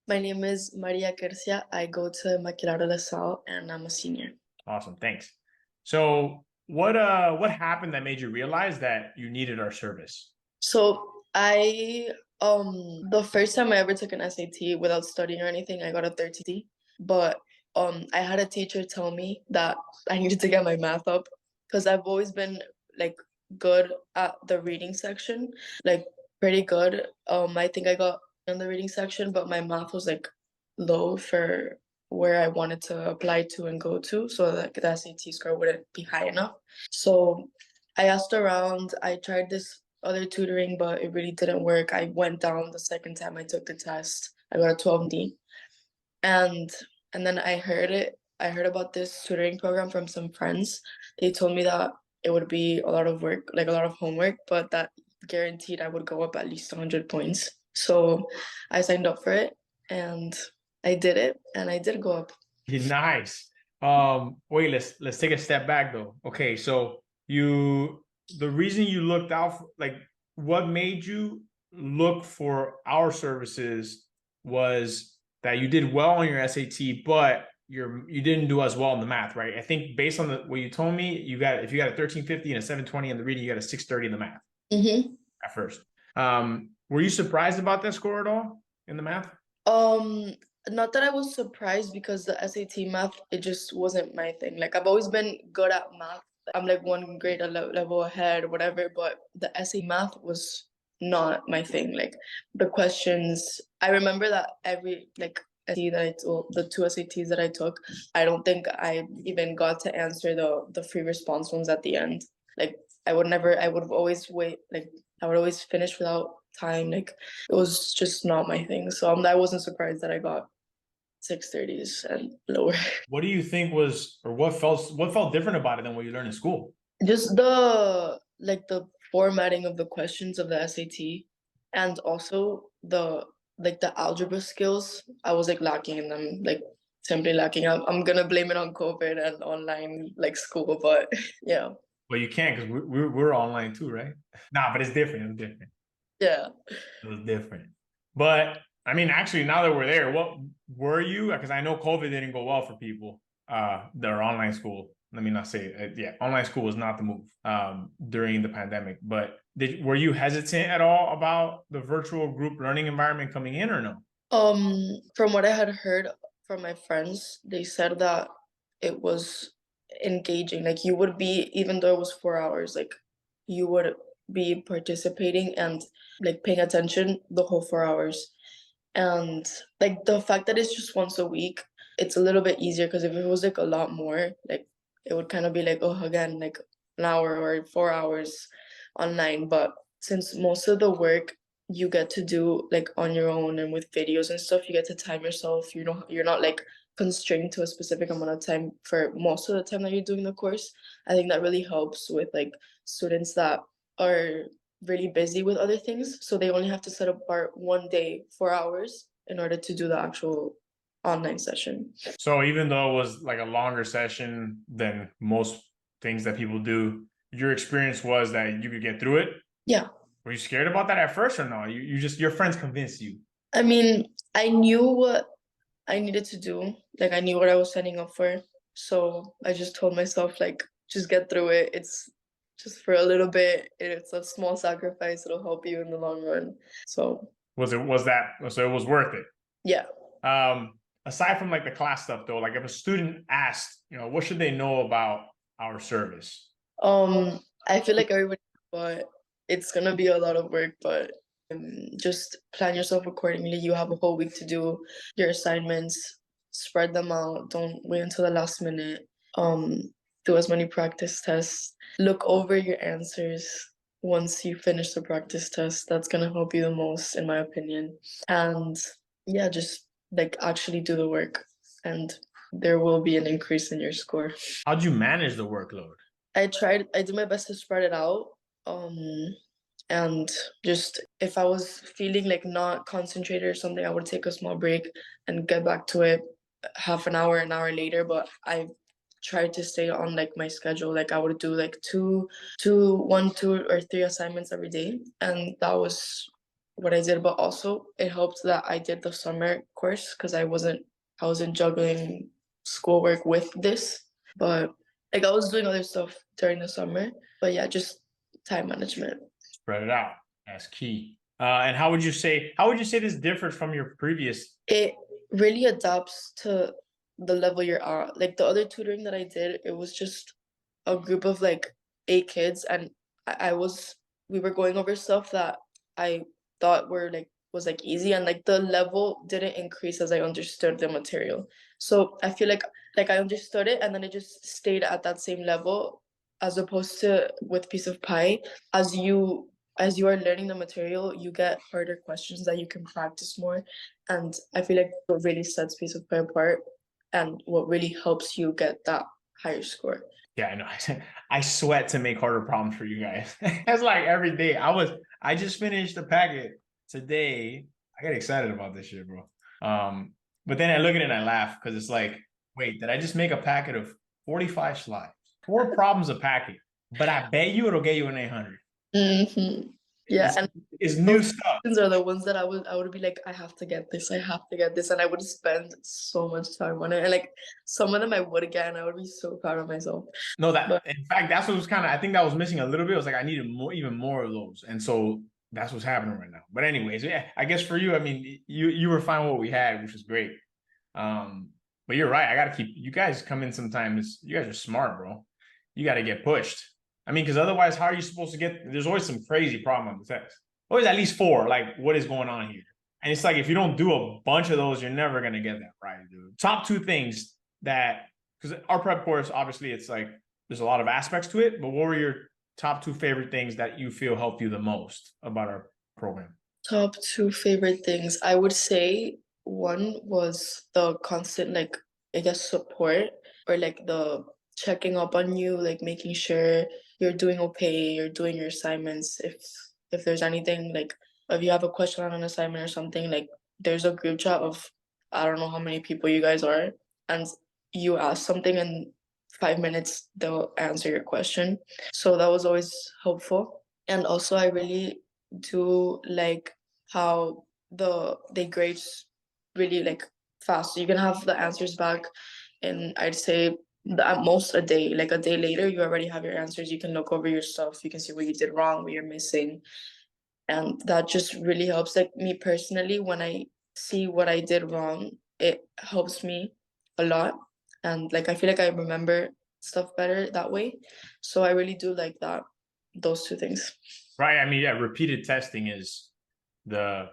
My name is Maria Quercia. I go to Maquilaro La Salle and I'm a senior. Awesome, thanks. So what happened that made you realize that you needed our service? So I the first time I ever took an SAT without studying or anything, I got a 30. But I had a teacher tell me that I needed to get my math up because I've always been like good at the reading section, like pretty good. I think I got in the reading section, but my math was like low for where I wanted to apply to and go to, so that the SAT score wouldn't be high enough. So I asked around, I tried this other tutoring, but it really didn't work. I went down the second time I took the test. I got a 12D. And and then I heard about this tutoring program from some friends. They told me that it would be a lot of work, like a lot of homework, but that guaranteed I would go up at least 100 points. So I signed up for it and I did it and I did go up. Nice. Wait, let's take a step back though. Okay, so the reason you looked out for, like, what made you look for our services was that you did well on your SAT, but you didn't do as well in the math, right? I think based on what you told me, if you got a 1350 and a 720 in the reading, you got a 630 in the math Mm-hmm. at first. Were you surprised about that score at all in the math? Um, Not that I was surprised because the SAT math, it just wasn't my thing. Like I've always been good at math. I'm like one grade level ahead or whatever, but the SAT math was not my thing. Like the questions, I remember that every like SAT that the two SATs that I took, I don't think I even got to answer the free response ones at the end. Like I would always wait, like I would always finish without time. Like it was just not my thing. So I wasn't surprised that I got 630s and lower. What do you think was, or what felt different about it than what you learned in school? Just the formatting of the questions of the SAT and also the algebra skills. I was like lacking in them, like simply lacking. I'm gonna blame it on COVID and online like school, but yeah. Well, you can't because we're online too, right? Nah, but it's different. It was different. Yeah. It was different. But I mean, actually, now that we're there, what were you? Because I know COVID didn't go well for people. Their online school. Let me not say it. Yeah, online school was not the move during the pandemic. But were you hesitant at all about the virtual group learning environment coming in, or no? From what I had heard from my friends, they said that it was engaging. Like you would be, even though it was 4 hours, like you would be participating and like paying attention the whole 4 hours. And like the fact that it's just once a week, it's a little bit easier because if it was like a lot more, like it would kind of be like, oh, again, like an hour or 4 hours online. But since most of the work you get to do like on your own and with videos and stuff, you get to time yourself. You're not like constrained to a specific amount of time for most of the time that you're doing the course. I think that really helps with like students that are really busy with other things. So they only have to set apart one day, 4 hours, in order to do the actual online session. So even though it was like a longer session than most things that people do, your experience was that you could get through it. Yeah. Were you scared about that at first or no? You just your friends convinced you. I mean, I knew what I needed to do. Like I knew what I was signing up for. So I just told myself like just get through it. It's just for a little bit. It's a small sacrifice. It'll help you in the long run. So So it was worth it. yeah. Aside from like the class stuff though, like if a student asked, what should they know about our service? I feel like everybody, but it's gonna be a lot of work, but just plan yourself accordingly. You have a whole week to do your assignments, spread them out. Don't wait until the last minute. Um, do as many practice tests. Look over your answers once you finish the practice test. That's gonna help you the most, in my opinion. And yeah, just like actually do the work, and there will be an increase in your score. How'd you manage the workload? I did my best to spread it out. And just if I was feeling like not concentrated or something, I would take a small break and get back to it half an hour later. But I tried to stay on like my schedule. Like I would do like two or three assignments every day. And that was what I did, but also it helped that I did the summer course because I wasn't juggling schoolwork with this. But like I was doing other stuff during the summer. But yeah, just time management. Spread it out. That's key. And how would you say this differs from your previous? It really adapts to the level you're at. Like the other tutoring that I did, it was just a group of like 8 kids, and I was we were going over stuff that I thought was like easy, and like the level didn't increase as I understood the material. So I feel like I understood it, and then it just stayed at that same level, as opposed to with piece of pie, as you as you are learning the material, you get harder questions that you can practice more. And I feel like what really sets piece of pie apart and what really helps you get that higher score. Yeah, I know. I sweat to make harder problems for you guys. That's like every day. I just finished the packet today. I get excited about this shit, bro. But then I look at it and I laugh because it's like, wait, did I just make a packet of 45 slides? 4 problems a packet. But I bet you it'll get you an 800. Mm-hmm. Yeah, It's, and it's new those stuff. questions are the ones that I would be like, I have to get this, I have to get this, and I would spend so much time on it. And like some of them I would get, and I would be so proud of myself. No, that But in fact, that's what was kind of, I think that was missing a little bit. It was like I needed more, even more of those. And so that's what's happening right now. But anyways, yeah, I guess for you, I mean, you were fine with what we had, which was great. But you're right. I gotta keep you guys come in sometimes. You guys are smart, bro. You gotta get pushed. I mean, because otherwise, how are you supposed to get there's always some crazy problem on the test. Always at least 4, like what is going on here? And it's like if you don't do a bunch of those, you're never gonna get that right, dude. Top 2 things that because our prep course, obviously, it's like there's a lot of aspects to it, but what were your top 2 favorite things that you feel helped you the most about our program? top two favorite things, I would say one was the constant, like, I guess, support, or like the checking up on you, like making sure you're doing okay, you're doing your assignments. If there's anything, like if you have a question on an assignment or something, like there's a group chat of I don't know how many people you guys are, and you ask something in 5 minutes, they'll answer your question. So that was always helpful. And also I really do like how they grade really like fast. So you can have the answers back in, I'd say, at most a day. Like a day later, you already have your answers. You can look over your stuff. You can see what you did wrong, what you're missing, and that just really helps. Like me personally, when I see what I did wrong, it helps me a lot, and like I feel like I remember stuff better that way. So I really do like that. Those two things. Right. I mean, yeah, repeated testing is the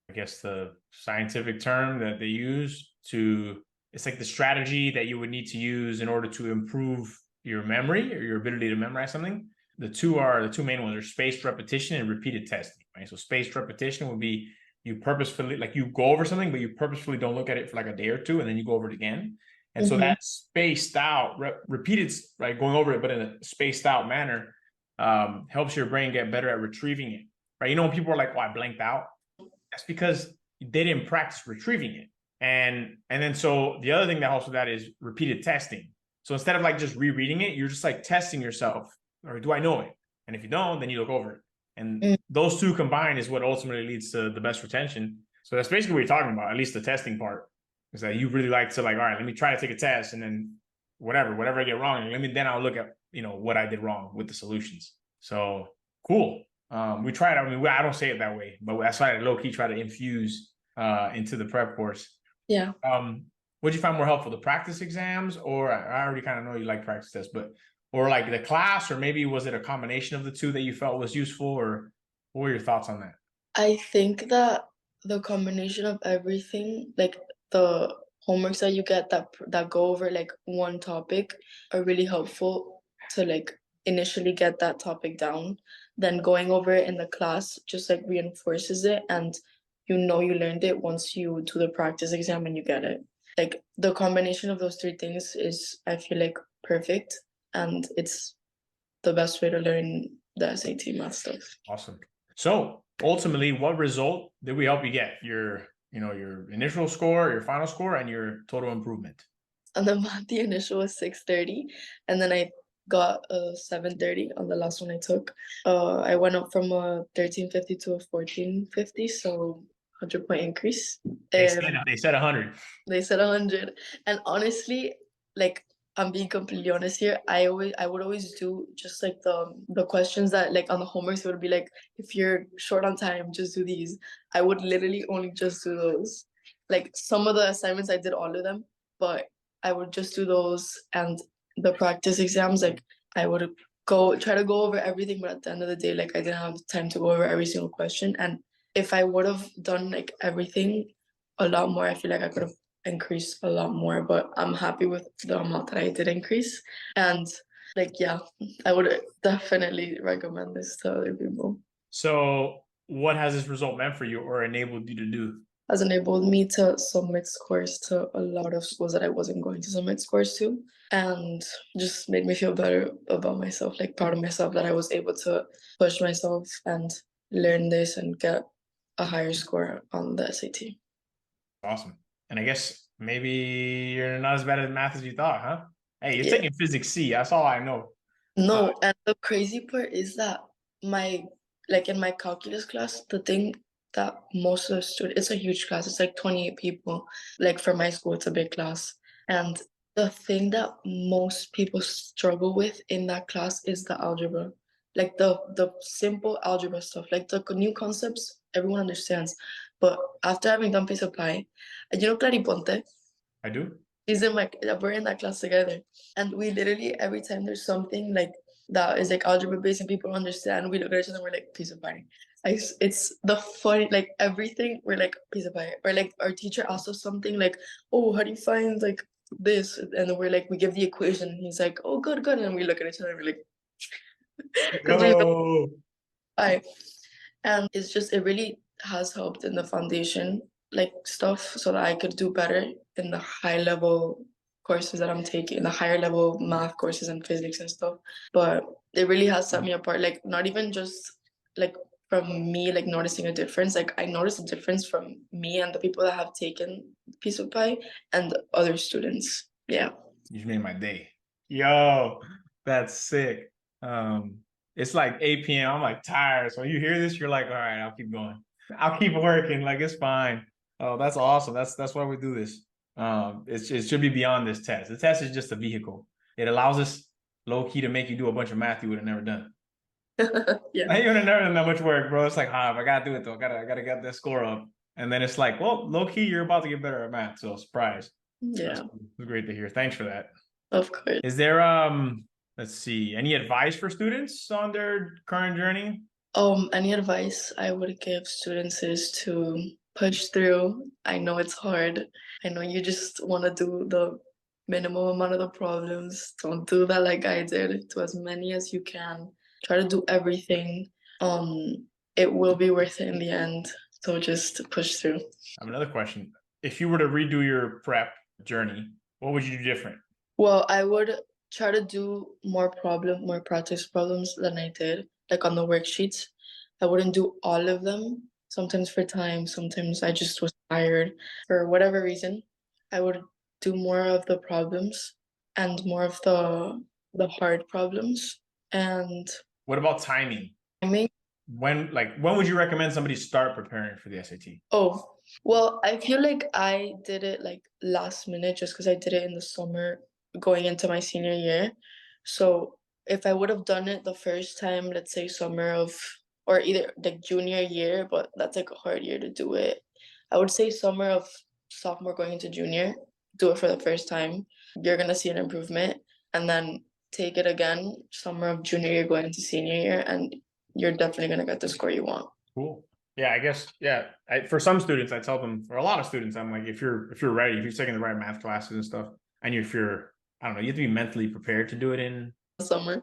I guess the scientific term that they use to it's like the strategy that you would need to use in order to improve your memory or your ability to memorize something. The two main ones are spaced repetition and repeated testing, right? So spaced repetition would be you purposefully like you go over something, but you purposefully don't look at it for like a day or two, and then you go over it again. And so Mm-hmm. that spaced out, repeated, right, going over it, but in a spaced out manner, helps your brain get better at retrieving it, right? You know, when people are like, "Oh, I blanked out," that's because they didn't practice retrieving it. And then so the other thing that helps with that is repeated testing. So instead of like just rereading it, you're just like testing yourself, or do I know it? And if you don't, then you look over it. And those two combined is what ultimately leads to the best retention. So that's basically what you're talking about, at least the testing part. Is that you really like to like, all right, let me try to take a test and then whatever I get wrong, then I'll look at what I did wrong with the solutions. So cool. We tried. I mean, I don't say it that way, but that's why I low key try to infuse into the prep course. Yeah. What'd you find more helpful, the practice exams, or I already kind of know you like practice tests, but or like the class, or maybe was it a combination of the two that you felt was useful, or what were your thoughts on that? I think that the combination of everything, like the homeworks that you get that go over like one topic, are really helpful to like initially get that topic down. Then going over it in the class just like reinforces it, and you learned it once you do the practice exam and you get it. Like the combination of those three things is, I feel like, perfect, and it's the best way to learn the SAT math stuff. Awesome. So ultimately, what result did we help you get? Your initial score, your final score, and your total improvement. And then the initial was 630, and then I got a 730 on the last one I took. I went up from a 1350 to a 1450, so 100-point increase. They said 100. They said 100. And honestly, like I'm being completely honest here, I would always do just like the questions that like on the homeworks it would be like if you're short on time, just do these. I would literally only just do those. Like some of the assignments I did all of them, but I would just do those and the practice exams, like I would go try to go over everything, but at the end of the day, like I didn't have time to go over every single question. And if I would have done like everything a lot more, I feel like I could have increase a lot more, but I'm happy with the amount that I did increase. And like, yeah, I would definitely recommend this to other people. So, what has this result meant for you or enabled you to do? Has enabled me to submit scores to a lot of schools that I wasn't going to submit scores to, and just made me feel better about myself, like proud of myself that I was able to push myself and learn this and get a higher score on the SAT. Awesome. And I guess maybe you're not as bad at math as you thought, huh? Hey, you're Yeah. taking physics C. That's all I know. No, and the crazy part is that my like in my calculus class, the thing that most of the students, it's a huge class, it's like 28 people. Like for my school, it's a big class. And the thing that most people struggle with in that class is the algebra. Like the simple algebra stuff, like the new concepts, everyone understands. But after having done piece apply, and you know Clariponte? I do. She's in my we're in that class together. And we literally every time there's something like that is like algebra based and people understand, we look at each other and we're like, piece of pie. It's the funny like everything we're like piece of pie. Or like our teacher asks us something like, oh, how do you find like this? And then we're like, we give the equation. And he's like, oh, good, good. And we look at each other and we're like, because we know Yo. I. And it's just it really has helped in the foundation like stuff so that I could do better in the high level courses that I'm taking, the higher level math courses and physics and stuff. But it really has set me apart, like not even just like from me like noticing a difference. Like I noticed a difference from me and the people that have taken piece of pie and other students. Yeah. You just made my day. Yo, that's sick. Um, it's like 8 p.m. I'm like tired. So when you hear this, you're like, all right, I'll keep going. I'll keep working. Like it's fine. Oh, that's awesome. That's why we do this. It should be beyond this test. The test is just a vehicle. It allows us low key to make you do a bunch of math you would have never done. Yeah. Like, you would have never done that much work, bro. It's like, I gotta do it though. I gotta get that score up. And then it's like, well, low key, you're about to get better at math. So surprise. That's Yeah, cool. Great to hear. Thanks for that. of course. Is there let's see, any advice for students on their current journey? Any advice I would give students is to push through. I know it's hard. I know you just want to do the minimum amount of the problems. Don't do that like I did. Do as many as you can. Try to do everything. It will be worth it in the end. So just push through. I have another question. If you were to redo your prep journey, what would you do different? Well, I would try to do more practice problems than I did, like on the worksheets. I wouldn't do all of them, sometimes for time, sometimes I just was tired for whatever reason. I would do more of the problems and more of the hard problems. And What about timing? I mean, When would you recommend somebody start preparing for the SAT? oh, well, I feel like I did it like last minute just because I did it in the summer going into my senior year. So if I would have done it the first time, let's say summer of, or either like junior year, but that's like a hard year to do it. I would say summer of sophomore going into junior, do it for the first time. You're gonna see an improvement, and then take it again summer of junior year going into senior year, and you're definitely gonna get the score you want. Cool. Yeah, I guess. Yeah, for some students, I tell them. For a lot of students, I'm like, if you're ready, if you're taking the right math classes and stuff, and if you're, I don't know, you have to be mentally prepared to do it in Summer.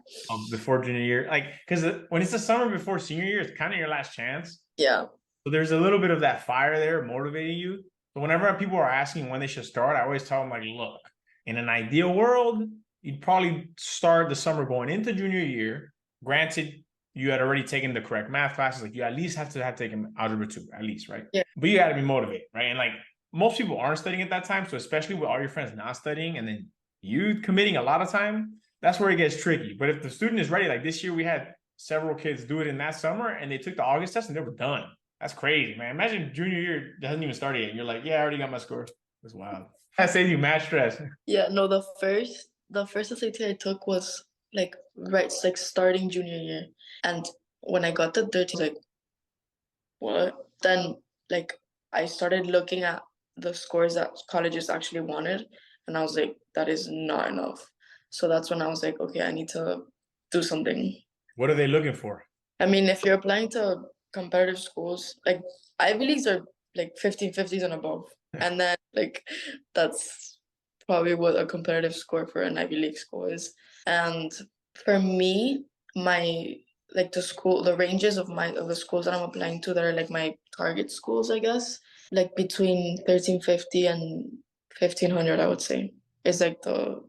before junior year. Like, because when it's the summer before senior year, it's kind of your last chance. Yeah. So there's a little bit of that fire there motivating you. So whenever people are asking when they should start, I always tell them like, look, in an ideal world, you'd probably start the summer going into junior year. Granted, you had already taken the correct math classes. Like you at least have to have taken algebra 2, at least, right? Yeah. But you got to be motivated, right? And like most people aren't studying at that time. So especially with all your friends not studying and then you committing a lot of time, that's where it gets tricky. But if the student is ready, like this year, we had several kids do it in that summer, and they took the August test and they were done. That's crazy, man. Imagine junior year hasn't even started yet, and you're like, yeah, I already got my score. That's wild. That saves you mad stress. Yeah, no, the first SAT I took was like right, like starting junior year. And when I got the 13, I was like, what? Then like I started looking at the scores that colleges actually wanted, and I was like, that is not enough. So that's when I was like, okay, I need to do something. What are they looking for? I mean, if you're applying to competitive schools, like Ivy Leagues are like 1550s and above. And then like that's probably what a competitive score for an Ivy League school is. And for me, my like the ranges of the schools that I'm applying to that are like my target schools, I guess, like between 1350 and 1500, I would say, is like the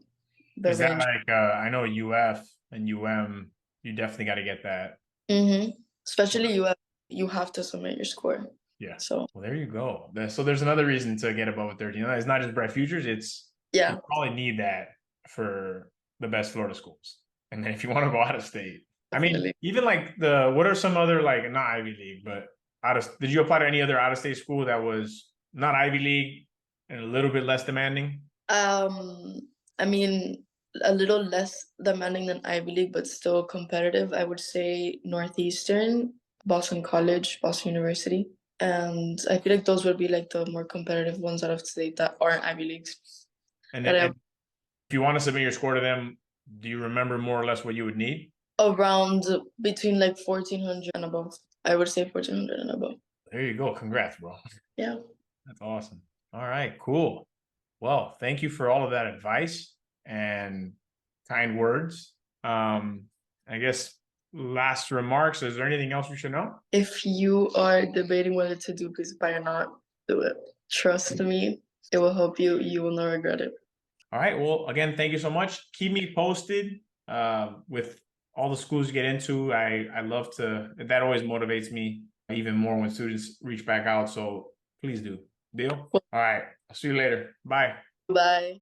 Is that range. like I know UF and UM, you definitely got to get that. Especially you have to submit your score. Yeah. So Well, there you go. So there's another reason to get above a 13. It's not just bright futures. It's you yeah, probably need that for the best Florida schools. And then if you want to go out of state, I mean, definitely. even like what are some other like not Ivy League, but did you apply to any other out of state school that was not Ivy League and a little bit less demanding? I mean, a little less demanding than Ivy League, but still competitive. I would say Northeastern, Boston College, Boston University. And I feel like those would be like the more competitive ones out of state that aren't Ivy Leagues. And, That I and if you want to submit your score to them, do you remember more or less what you would need? around between like 1400 and above. I would say 1400 and above. There you go. Congrats, bro. Yeah. That's awesome. All right, cool. Well, thank you for all of that advice and kind words. I guess last remarks. Is there anything else we should know? If you are debating whether to do this or not, do it. Trust me, it will help you. You will not regret it. All right. Well, again, thank you so much. Keep me posted with all the schools you get into. I love to. That always motivates me even more when students reach back out. So please do. Deal. All right. I'll see you later. Bye. Bye.